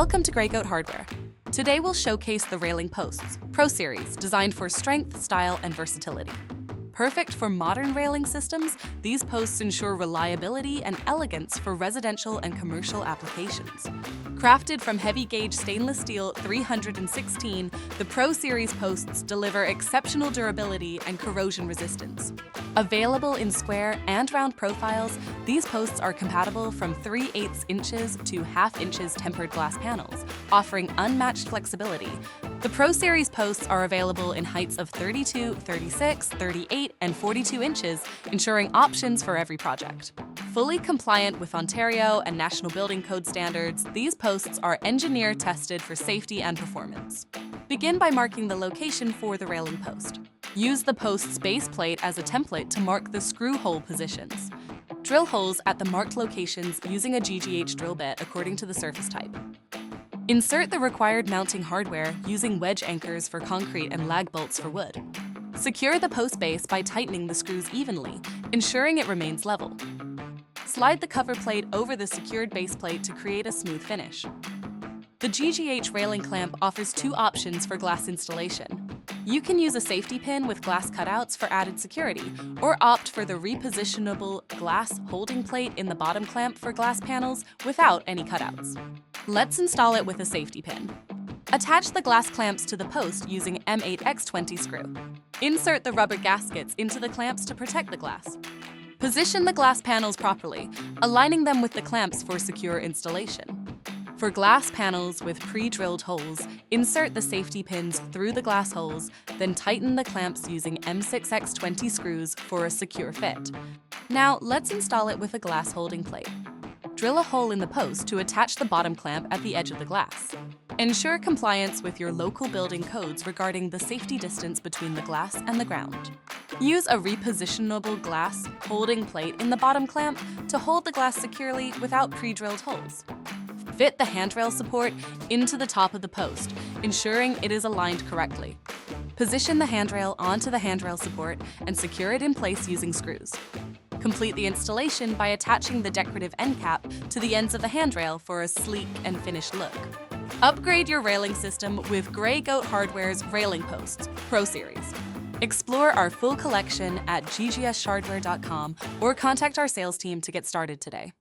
Welcome to Grey Goat Hardware. Today we'll showcase the railing posts, Pro Series, designed for strength, style, and versatility. Perfect for modern railing systems, these posts ensure reliability and elegance for residential and commercial applications. Crafted from heavy-gauge stainless steel 316, the Pro Series posts deliver exceptional durability and corrosion resistance. Available in square and round profiles, these posts are compatible from 3/8 inches to 1/2 inches tempered glass panels, offering unmatched flexibility. The Pro Series posts are available in heights of 32, 36, 38, and 42 inches, ensuring options for every project. Fully compliant with Ontario and National Building Code standards, these posts are engineer tested for safety and performance. Begin by marking the location for the railing post. Use the post's base plate as a template to mark the screw hole positions. Drill holes at the marked locations using a GGH drill bit according to the surface type. Insert the required mounting hardware using wedge anchors for concrete and lag bolts for wood. Secure the post base by tightening the screws evenly, ensuring it remains level. Slide the cover plate over the secured base plate to create a smooth finish. The GGH railing clamp offers two options for glass installation. You can use a safety pin with glass cutouts for added security, or opt for the repositionable glass holding plate in the bottom clamp for glass panels without any cutouts. Let's install it with a safety pin. Attach the glass clamps to the post using M8X20 screw. Insert the rubber gaskets into the clamps to protect the glass. Position the glass panels properly, aligning them with the clamps for secure installation. For glass panels with pre-drilled holes, insert the safety pins through the glass holes, then tighten the clamps using M6X20 screws for a secure fit. Now, let's install it with a glass holding plate. Drill a hole in the post to attach the bottom clamp at the edge of the glass. Ensure compliance with your local building codes regarding the safety distance between the glass and the ground. Use a repositionable glass holding plate in the bottom clamp to hold the glass securely without pre-drilled holes. Fit the handrail support into the top of the post, ensuring it is aligned correctly. Position the handrail onto the handrail support and secure it in place using screws. Complete the installation by attaching the decorative end cap to the ends of the handrail for a sleek and finished look. Upgrade your railing system with Grey Goat Hardware's railing posts, Pro Series. Explore our full collection at ggshardware.com or contact our sales team to get started today.